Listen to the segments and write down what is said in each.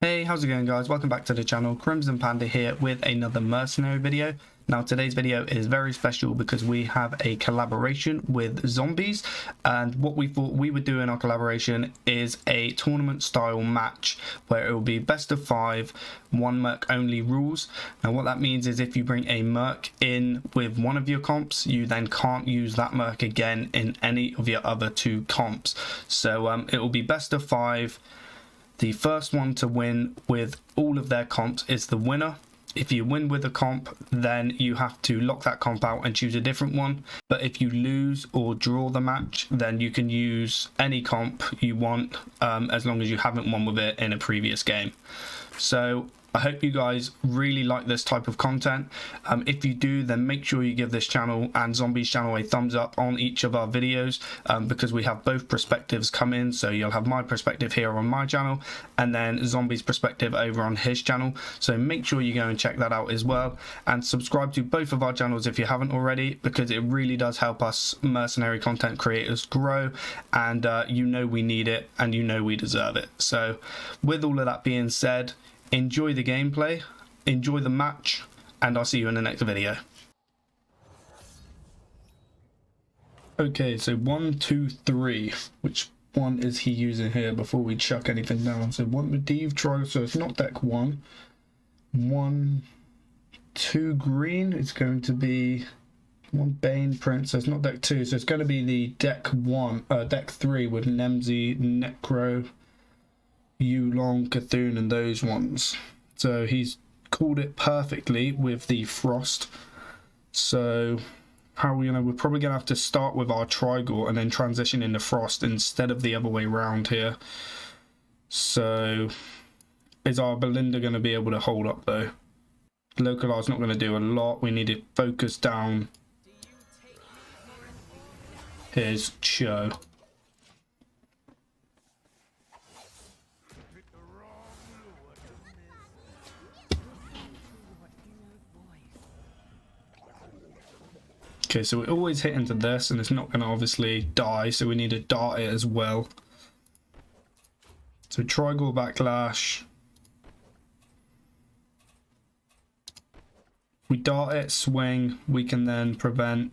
Hey, how's it going guys? Welcome back to the channel. CrimsonPanda here with another mercenary video. Now today's video is very special because we have a collaboration with Zombies, and what we thought we would do in our collaboration is a tournament style match where it will be best of 5, one merc only rules. Now what that means is if you bring a merc in with one of your comps, you then can't use that merc again in any of your other 2 comps. So it will be best of 5. The first one to win with all of their comps is the winner. If you win with a comp, then you have to lock that comp out and choose a different one. But if you lose or draw the match, then you can use any comp you want as long as you haven't won with it in a previous game. So I hope you guys really like this type of content. If you do, then make sure you give this channel and Zombies channel a thumbs up on each of our videos, because we have both perspectives come in. So you'll have my perspective here on my channel and then Zombies perspective over on his channel. So make sure you go and check that out as well, and subscribe to both of our channels if you haven't already, because it really does help us mercenary content creators grow, and you know we need it and you know we deserve it. So with all of that being said, enjoy the gameplay, enjoy the match, and I'll see you in the next video. Okay, so 1, 2, 3. Which one is he using here before we chuck anything down? So 1 Medivh, try, so it's not deck 1. 1, 2 green, it's going to be 1 Bane Prince, so it's not deck 2, so it's going to be the deck 3 with Nemzi, Necro, Yulong, Cthulhu, and those ones. So he's called it perfectly with the Frost. So how are we gonna? We're probably gonna have to start with our Trigor and then transition into Frost instead of the other way around here. So is our Belinda gonna be able to hold up though? Localize not gonna do a lot. We need to focus down. Here's Cho. Okay, so we always hit into this, and it's not going to obviously die, so we need to dart it as well. So Trigor Backlash. We dart it, swing, we can then prevent.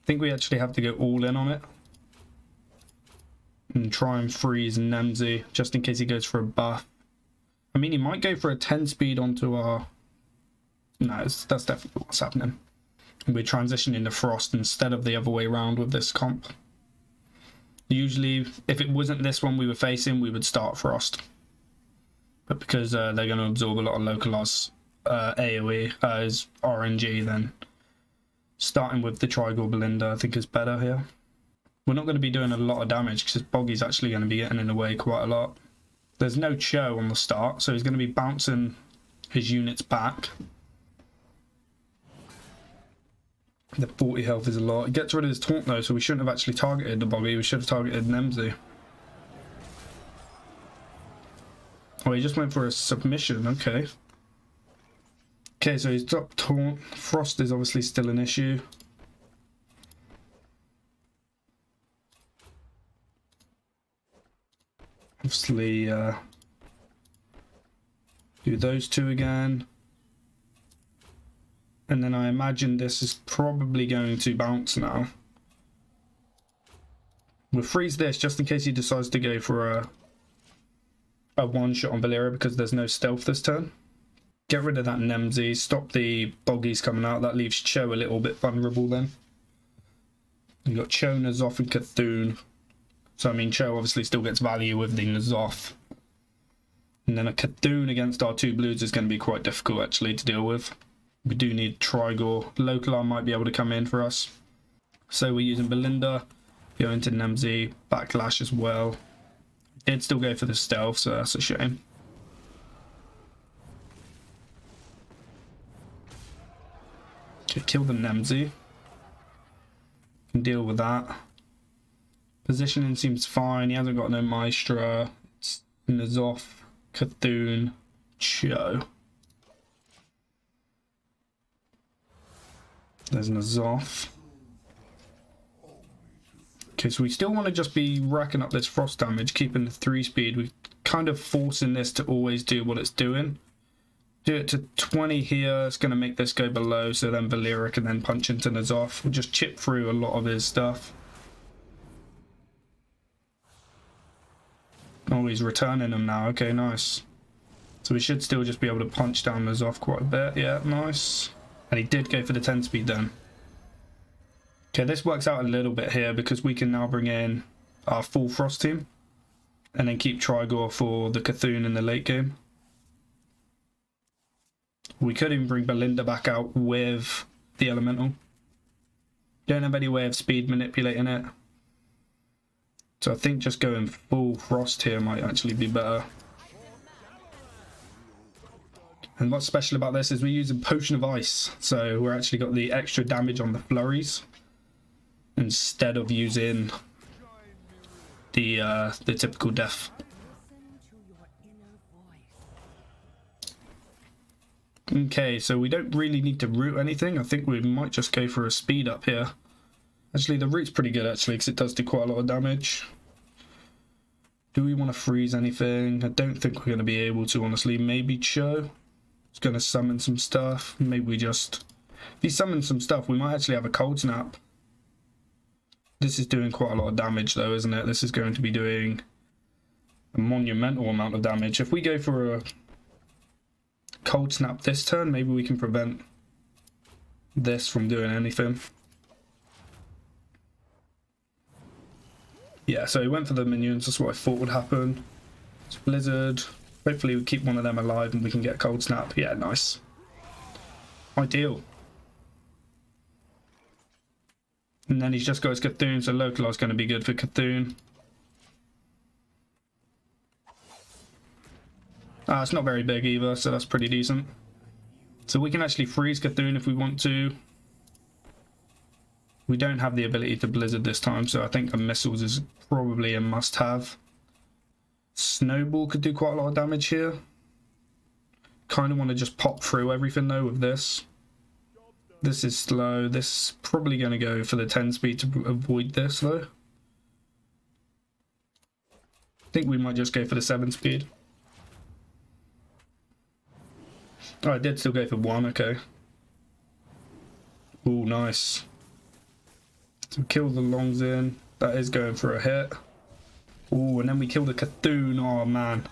I think we actually have to go all in on it. And try and freeze Nemzi, just in case he goes for a buff. I mean, he might go for a 10 speed onto our... No, that's definitely what's happening. We transition into Frost instead of the other way around with this comp. Usually, if it wasn't this one we were facing, we would start Frost. But because they're going to absorb a lot of localized AoE as RNG, then starting with the Trigor Belinda I think is better here. We're not going to be doing a lot of damage because Boggy's actually going to be getting in the way quite a lot. There's no Cho on the start, so he's going to be bouncing his units back. The 40 health is a lot. It gets rid of his taunt though, so we shouldn't have actually targeted the Boggy. We should have targeted Nemzi. Oh, he just went for a submission. Okay. Okay, so he's dropped taunt. Frost is obviously still an issue. Obviously, do those 2 again. And then I imagine this is probably going to bounce now. We'll freeze this just in case he decides to go for a one-shot on Valeria because there's no stealth this turn. Get rid of that Nemzi, stop the Boggies coming out. That leaves Cho a little bit vulnerable then. You've got Cho, N'Zoth, and Cthulhu. So I mean, Cho obviously still gets value with the N'Zoth. And then a Cthulhu against our 2 blues is going to be quite difficult actually to deal with. We do need Trigor. Local might be able to come in for us. So we're using Belinda. Go into Nemzi. Backlash as well. Did still go for the stealth, so that's a shame. Okay, kill the Nemzi. Can deal with that. Positioning seems fine. He hasn't got no Maestra. It's N'Zoth, Cthulhu, Cho. There's N'Zoth. Okay, so we still want to just be racking up this frost damage, keeping the 3 speed. We're kind of forcing this to always do what it's doing. Do it to 20 here, it's going to make this go below, so then Valera can then punch into N'Zoth. We'll just chip through a lot of his stuff. Oh, he's returning them now. Okay, nice. So we should still just be able to punch down N'Zoth quite a bit. Yeah, nice. And he did go for the 10 speed then. Okay, this works out a little bit here because we can now bring in our full Frost team and then keep Trigor for the Cthulhu in the late game. We could even bring Belinda back out with the Elemental. Don't have any way of speed manipulating it. So I think just going full Frost here might actually be better. And what's special about this is we're using Potion of Ice. So we're actually got the extra damage on the flurries, instead of using the typical death. Okay, so we don't really need to root anything. I think we might just go for a speed up here. Actually, the root's pretty good actually because it does do quite a lot of damage. Do we want to freeze anything? I don't think we're going to be able to, honestly. Maybe Cho. It's going to summon some stuff. Maybe we just... If he summons some stuff, we might actually have a cold snap. This is doing quite a lot of damage though, isn't it? This is going to be doing a monumental amount of damage. If we go for a cold snap this turn, maybe we can prevent this from doing anything. Yeah, so he went for the minions. That's what I thought would happen. It's Blizzard. Hopefully we keep one of them alive and we can get cold snap. Yeah, nice. Ideal. And then he's just got his Cthulhu, so Localize going to be good for Cthulhu. It's not very big either, so that's pretty decent. So we can actually freeze Cthulhu if we want to. We don't have the ability to Blizzard this time, so I think a Missiles is probably a must-have. Snowball could do quite a lot of damage here. Kind of want to just pop through everything though with this. This is slow. This is probably going to go for the 10 speed to avoid this though. I think we might just go for the 7 speed. Oh, I did still go for 1, okay. Oh, nice. So kill the Longs in. That is going for a hit. Oh, and then we kill the Cthulhu. Oh, man.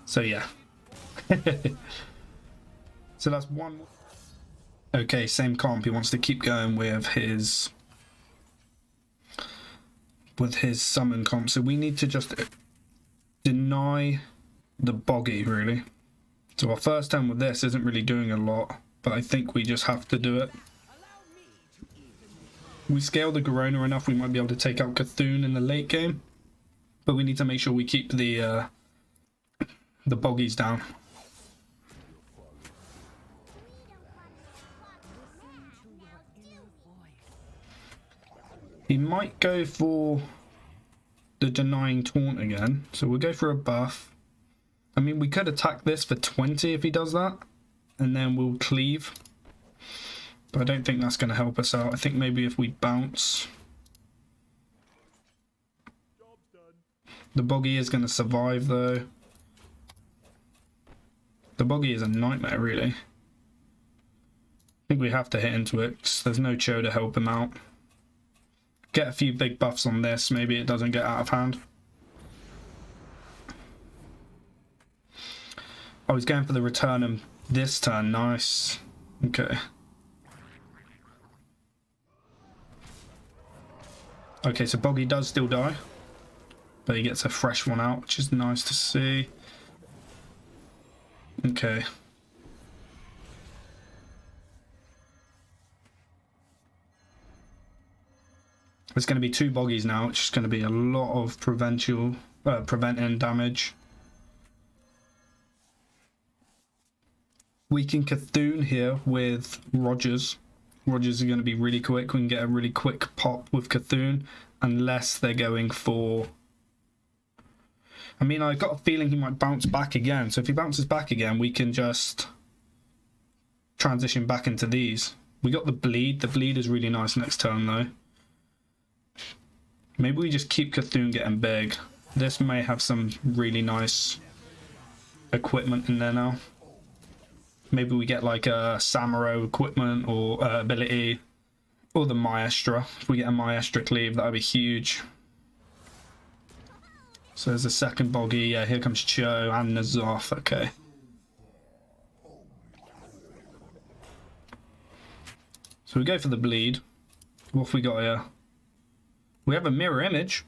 So, yeah. So that's 1. Okay, same comp. He wants to keep going with his summon comp. So we need to just deny the Boggy, really. So our first turn with this isn't really doing a lot, but I think we just have to do it. We scale the Garona enough, we might be able to take out Cthulhu in the late game, but we need to make sure we keep the Boggies down. He might go for the Denying Taunt again, so we'll go for a buff. I mean, we could attack this for 20 if he does that, and then we'll cleave. But I don't think that's going to help us out. I think maybe if we bounce... The Boggy is going to survive, though. The Boggy is a nightmare, really. I think we have to hit into it, 'cause there's no Cho to help him out. Get a few big buffs on this, maybe it doesn't get out of hand. Oh, he's going for the return this turn. Nice. Okay. Okay, so Boggy does still die, but he gets a fresh one out, which is nice to see. Okay. There's going to be 2 Boggies now, which is going to be a lot of preventing damage. We can Cthulhu here with Rogers. Rogers are going to be really quick. We can get a really quick pop with Cthulhu, unless they're going for... I mean, I got a feeling he might bounce back again. So if he bounces back again, we can just transition back into these. We got the bleed. The bleed is really nice next turn, though. Maybe we just keep Cthulhu getting big. This may have some really nice equipment in there now. Maybe we get like a Samuro equipment or ability, or the Maestra. If we get a Maestra cleave, that would be huge. So there's a second boggy. Yeah, here comes Cho and Nazoth. Okay. So we go for the bleed. What have we got here? We have a mirror image.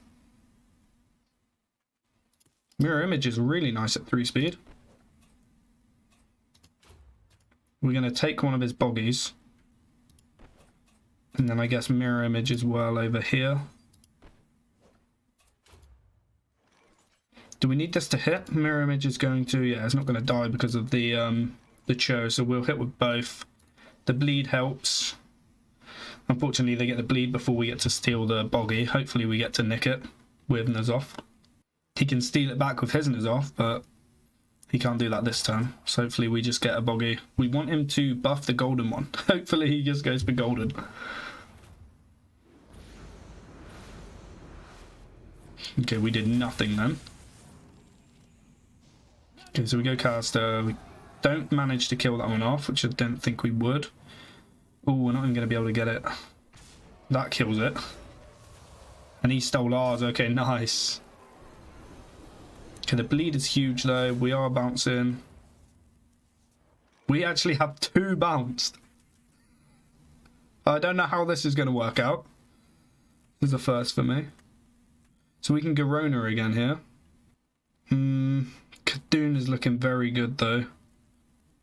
Mirror image is really nice at 3 speed. We're going to take one of his boggies. And then I guess mirror image as well over here. Do we need this to hit? Mirror image is going to, yeah, it's not going to die because of the Cho, so we'll hit with both. The bleed helps. Unfortunately, they get the bleed before we get to steal the boggy. Hopefully we get to nick it with Nazoth. He can steal it back with his Nazoth, but he can't do that this turn. So hopefully we just get a boggy. We want him to buff the golden one. Hopefully he just goes for golden. Okay, we did nothing then. Okay, so we go caster. We don't manage to kill that one off, which I didn't think we would. Oh, we're not even going to be able to get it. That kills it. And he stole ours. Okay, nice. Okay, the bleed is huge though. We are bouncing. We actually have 2 bounced. I don't know how this is going to work out. This is a first for me. So we can Garona again here. Cthulhu is looking very good though.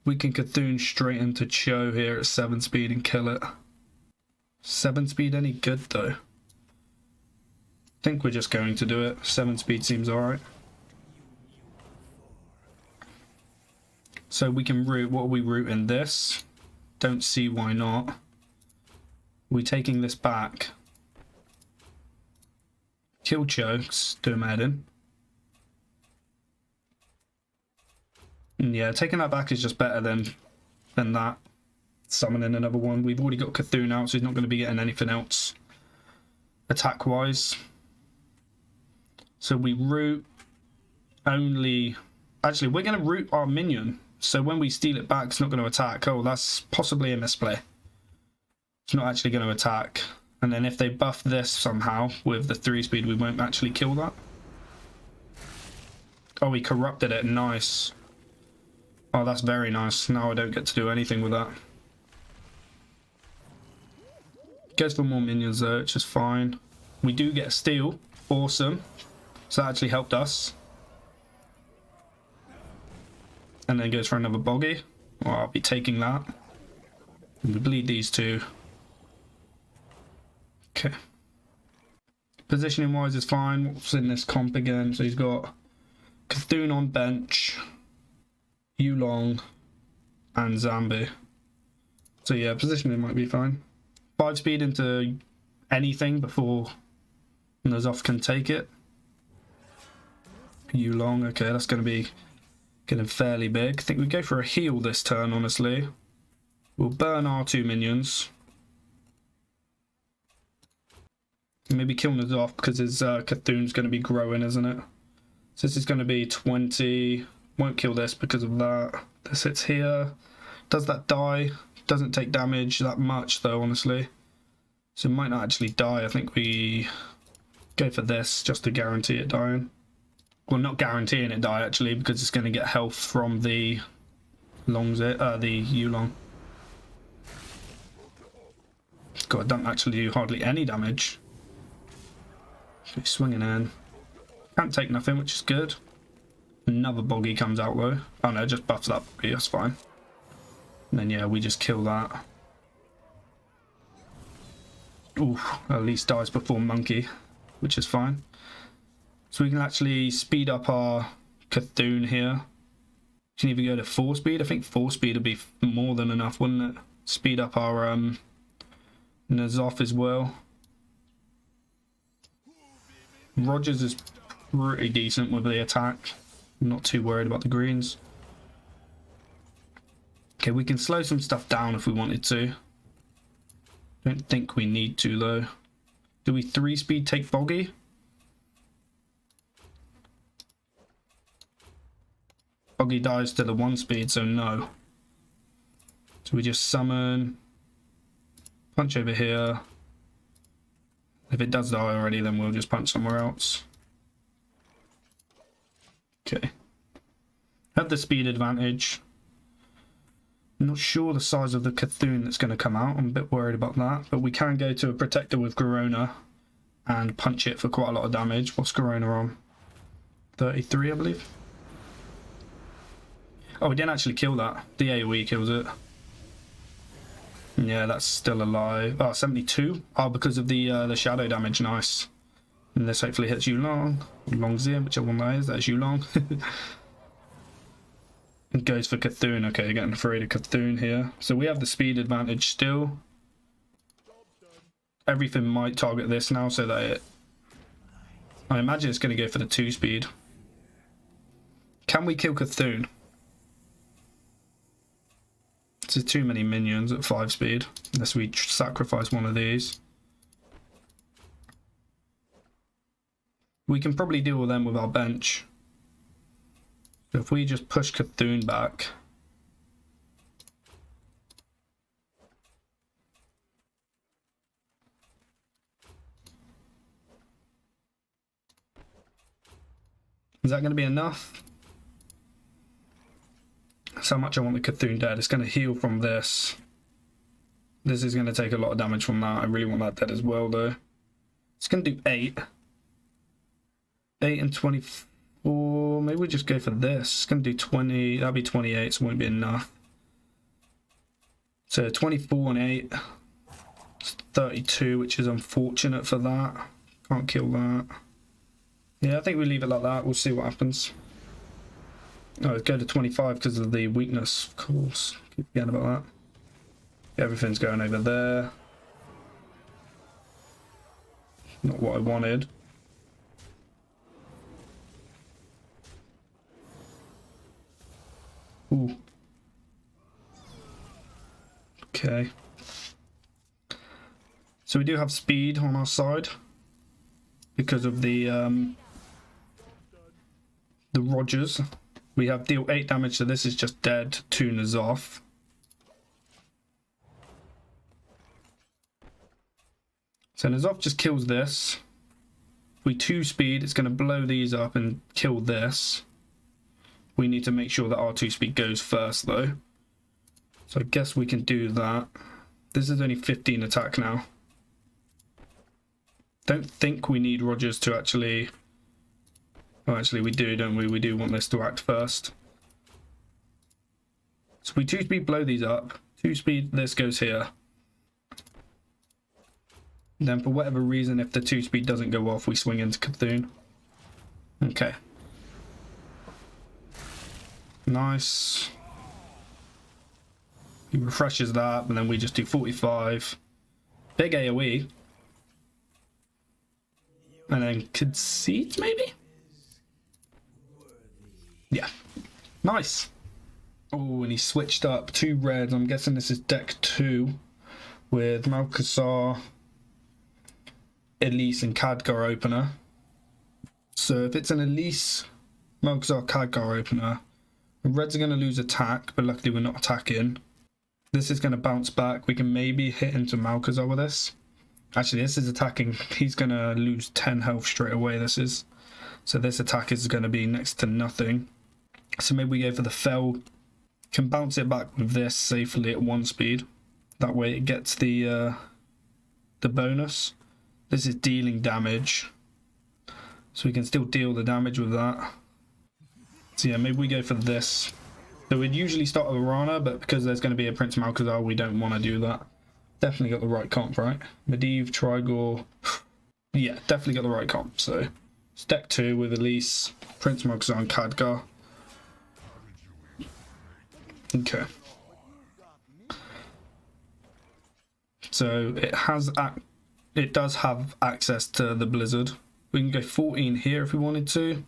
We can Cthulhu straight into Cho here at 7 speed and kill it. 7 speed any good though? I think we're just going to do it. 7 speed seems alright. So we can root. What are we rooting? This? Don't see why not. We taking this back. Kill Cho. Do him head in. Yeah, taking that back is just better than that. Summoning another one. We've already got Cthulhu out, so he's not going to be getting anything else attack-wise. So we root only... Actually, we're going to root our minion. So when we steal it back, it's not going to attack. Oh, that's possibly a misplay. It's not actually going to attack. And then if they buff this somehow with the 3 speed, we won't actually kill that. Oh, we corrupted it. Nice. Oh, that's very nice. Now I don't get to do anything with that. Goes for more minions though, which is fine. We do get a steal. Awesome. So that actually helped us. And then goes for another boggy. Well, I'll be taking that. And we bleed these 2. Okay. Positioning wise is fine. What's in this comp again? So he's got Cthulhu on bench, Yulong, and Zambi. So yeah, positioning might be fine. 5 speed into anything before Nazoth can take it. Yulong, okay, that's going to be getting fairly big. I think we go for a heal this turn, honestly. We'll burn our 2 minions. Maybe kill Nazoth because his Cthulhu's going to be growing, isn't it? So this is going to be 20. Won't kill this because of that. This hits here. Does that die? Doesn't take damage that much though, honestly. So it might not actually die. I think we go for this just to guarantee it dying. Well, not guaranteeing it die actually, because it's going to get health from the the Yulong. God, it doesn't actually do hardly any damage. He's swinging in. Can't take nothing, which is good. Another boggy comes out though. Oh no, just buffs that boggy, that's fine. And then yeah, we just kill that. Ooh, at least dies before monkey, which is fine. So we can actually speed up our Cthulhu here. Can even go to 4 speed. I think 4 speed would be more than enough, wouldn't it? Speed up our Nazoth as well. Rogers is pretty decent with the attack. I'm not too worried about the greens. Okay, we can slow some stuff down if we wanted to. Don't think we need to though. Do we 3-speed take Boggy? Boggy dies to the 1-speed, so no. So we just summon, punch over here. If it does die already, then we'll just punch somewhere else. Okay. Have the speed advantage. I'm not sure the size of the Cthulhu that's going to come out. I'm a bit worried about that. But we can go to a Protector with Garona and punch it for quite a lot of damage. What's Garona on? 33, I believe. Oh, we didn't actually kill that. The AoE kills it. Yeah, that's still alive. Oh, 72. Oh, because of the shadow damage. Nice. And this hopefully hits Yulong. Longzir, whichever one that is. That's Yulong. It goes for Cthulhu. Okay, getting afraid of Cthulhu here. So we have the speed advantage still. Everything might target this now so that it... I imagine it's going to go for the 2-speed. Can we kill Cthulhu? This is too many minions at 5-speed, unless we sacrifice one of these. We can probably deal with them with our bench. So if we just push Cthulhu back. Is that going to be enough? That's how much I want the Cthulhu dead. It's going to heal from this. This is going to take a lot of damage from that. I really want that dead as well, though. It's going to do 8. 8 and 24. Maybe we just go for this. It's going to do 20. That'll be 28, so it won't be enough. So 24 and 8. It's 32, which is unfortunate for that. Can't kill that. Yeah, I think we leave it like that. We'll see what happens. Oh, let's go to 25 because of the weakness, of course. Keep forgetting about that. Everything's going over there. Not what I wanted. Ooh. Okay. So we do have speed on our side because of the Rogers. We have deal 8 damage, so this is just dead. 2 N'Zoth. So N'Zoth just kills this. If we 2-speed, it's going to blow these up and kill this. We need to make sure that our 2-speed goes first, though. So I guess we can do that. This is only 15 attack now. Don't think we need Rogers to actually... Oh, actually we do, don't we? We do want this to act first. So we 2-speed blow these up. 2-speed, this goes here. And then for whatever reason, if the 2-speed doesn't go off, we swing into Cthulhu. Okay. Nice. He refreshes that, and then we just do 45. Big AoE. And then concede, maybe? Yeah. Nice. Oh, and he switched up 2 reds. I'm guessing this is deck 2 with Malkazar, Elise, and Khadgar opener. So if it's an Elise, Malkazar, Khadgar opener, the reds are going to lose attack, but luckily we're not attacking. This is going to bounce back. We can maybe hit into Malkazar with this. Actually, this is attacking. He's going to lose 10 health straight away, this is. So this attack is going to be next to nothing. So maybe we go for the Fell. Can bounce it back with this safely at 1-speed. That way it gets the bonus. This is dealing damage. So we can still deal the damage with that. So yeah, maybe we go for this. So we'd usually start with Arana, but because there's going to be a Prince Malkazar, we don't want to do that. Definitely got the right comp, right? Medivh, Trigor. Yeah, definitely got the right comp. So it's deck 2 with Elise, Prince Malkazar, and Khadgar. Okay. So it does have access to the Blizzard. We can go 14 here if we wanted to.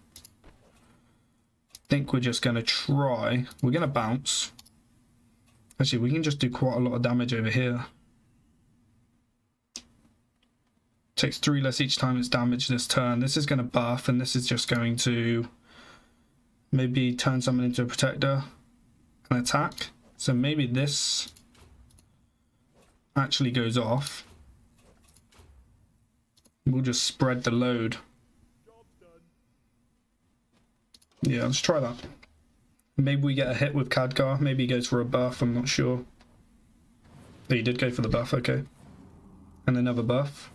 I think we're just going to try. We're going to bounce. Actually, we can just do quite a lot of damage over here. Takes 3 less each time it's damaged this turn. This is going to buff, and this is just going to maybe turn someone into a protector and attack. So maybe this actually goes off. We'll just spread the load. Yeah, let's try that. Maybe we get a hit with Khadgar. Maybe he goes for a buff, I'm not sure. Oh, he did go for the buff, okay. And another buff.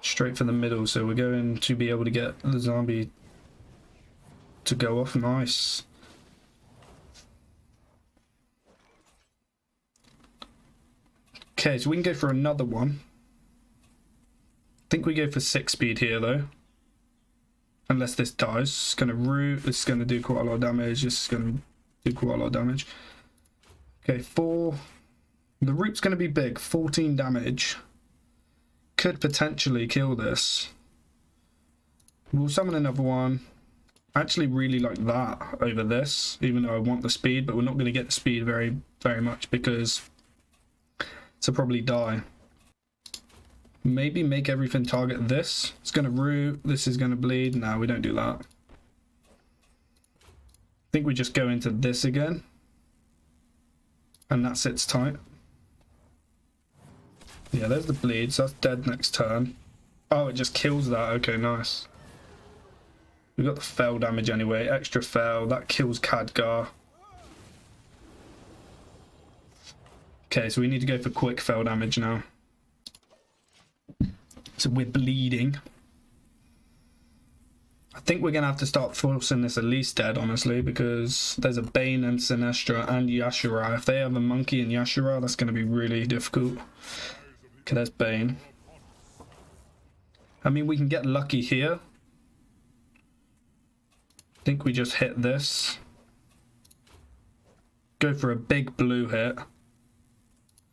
Straight for the middle, so we're going to be able to get the zombie to go off. Nice. Okay, so we can go for another one. I think we go for 6 speed here though. Unless this dies. It's going to root. This is going to do quite a lot of damage. This is going to do quite a lot of damage. Okay, 4. The root's going to be big. 14 damage. Could potentially kill this. We'll summon another one. I actually really like that over this, even though I want the speed, but we're not going to get the speed very much because it'll probably die. Maybe make everything target this. It's going to root. This is going to bleed. No, we don't do that. I think we just go into this again. And that sits tight. Yeah, there's the bleed. So that's dead next turn. Oh, it just kills that. Okay, nice. We've got the fell damage anyway. Extra fell. That kills Khadgar. Okay, so we need to go for quick fell damage now. So we're bleeding. I think we're going to have to start forcing this at least dead, honestly, because there's a Bane and Sinestra and Yashura. If they have a Monkey and Yashura, that's going to be really difficult. Okay, there's Bane. I mean, we can get lucky here. I think we just hit this. Go for a big blue hit.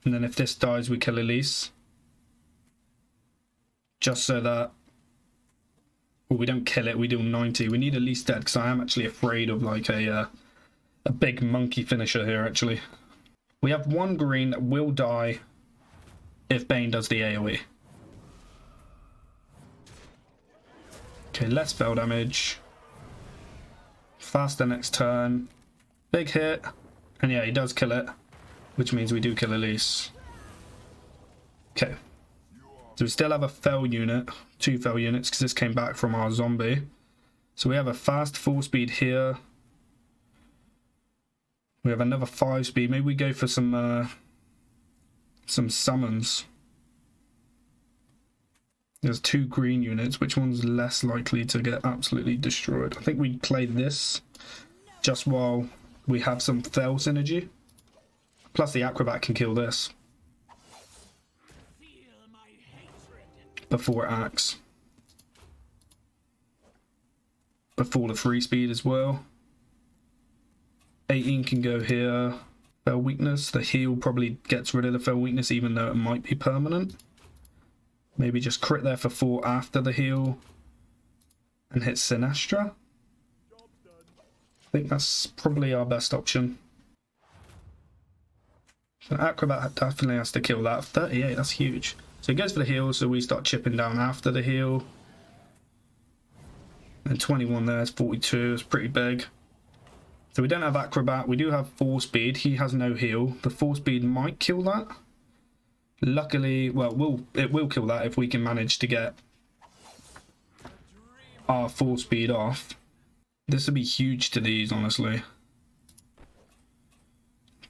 And then if this dies, we kill Elise. Just so that, well, we don't kill it, we do 90. We need Elise dead, because I am actually afraid of like a big monkey finisher here, actually. We have 1 green that will die if Bane does the AoE. Okay, less spell damage. Faster next turn. Big hit. And yeah, he does kill it, which means we do kill Elise. Okay. So we still have a fell unit, 2 fell units, because this came back from our zombie. So we have a fast 4 speed here. We have another 5 speed. Maybe we go for some summons. There's 2 green units. Which one's less likely to get absolutely destroyed? I think we play this just while we have some fell synergy. Plus the acrobat can kill this before it acts. Before the 3 speed as well. 18 can go here. Fell weakness. The heal probably gets rid of the fell weakness, even though it might be permanent. Maybe just crit there for 4 after the heal. And hit Sinestra. I think that's probably our best option. So acrobat definitely has to kill that. 38, that's huge. So he goes for the heal, so we start chipping down after the heal. And 21 there, it's 42, it's pretty big. So we don't have acrobat, we do have 4 speed, he has no heal. The 4 speed might kill that. Luckily, well, it will kill that if we can manage to get our 4 speed off. This would be huge to these, honestly.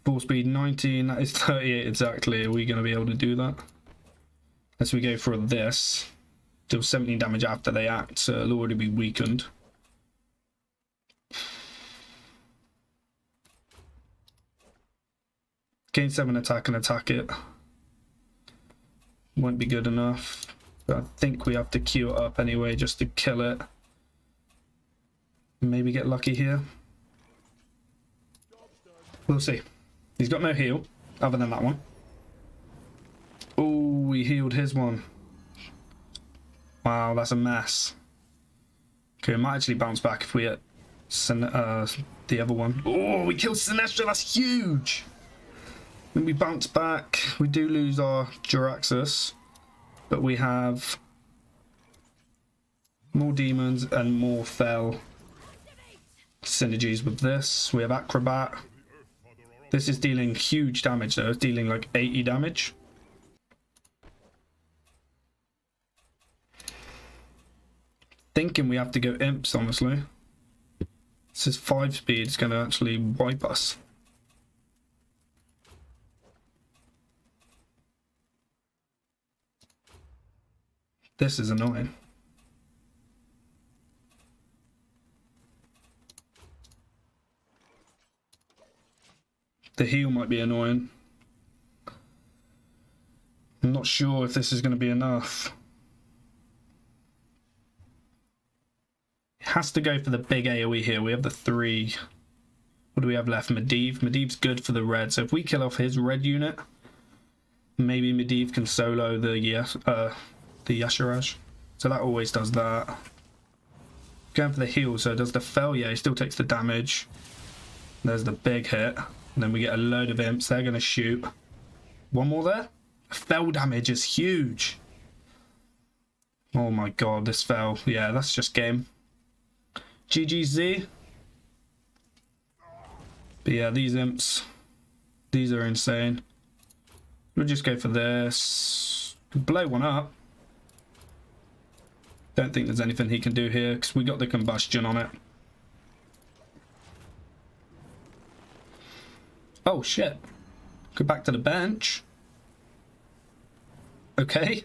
4 speed 19, that is 38 exactly. Are we going to be able to do that? As we go for this, deal 17 damage after they act, so it'll already be weakened. Gain 7 attack and attack it. Won't be good enough, but I think we have to queue it up anyway just to kill it. Maybe get lucky here. We'll see. He's got no heal other than that one. Oh, he healed his one. Wow, that's a mess. Okay, we might actually bounce back if we hit the other one. Oh, we killed Sinestra, that's huge! When we bounce back, we do lose our Juraxus, but we have More demons and more fell synergies with this. We have Acrobat. This is dealing huge damage though. It's dealing like 80 damage. Thinking we have to go imps, honestly. This is 5 speed. It's going to actually wipe us. This is annoying. The heal might be annoying. I'm not sure if this is going to be enough. It has to go for the big AoE here. We have the 3. What do we have left? Medivh. Medivh's good for the red. So if we kill off his red unit, maybe Medivh can solo the Yashiraj. So that always does that. Going for the heal, so it does the fell. Yeah, he still takes the damage. There's the big hit. And then we get a load of imps. They're going to shoot. One more there. Fell damage is huge. Oh my god, this fell. Yeah, that's just game. GGZ. But yeah, these imps. These are insane. We'll just go for this. Blow one up. Don't think there's anything he can do here because we got the combustion on it. Oh shit. Go back to the bench. Okay.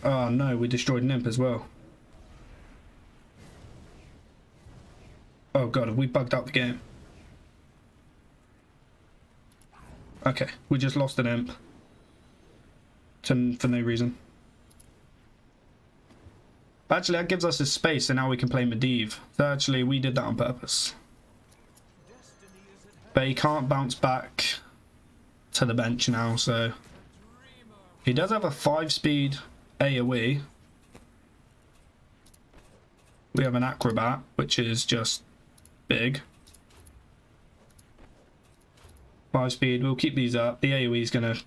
Oh no, we destroyed an imp as well. Oh god, have we bugged out the game? Okay, we just lost an imp. For no reason. But actually that gives us a space and now we can play Medivh. So actually we did that on purpose. But he can't bounce back to the bench now, so he does have a 5 speed AoE. We have an Acrobat, which is just big. 5 speed, we'll keep these up. The AoE is going to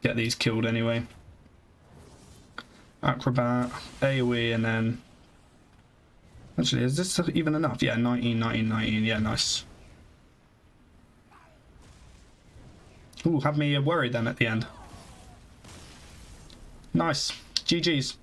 get these killed anyway. Acrobat, AoE, and then... Actually, is this even enough? Yeah, 19, 19, 19. Yeah, nice. Ooh, have me worried then at the end. Nice. GG's.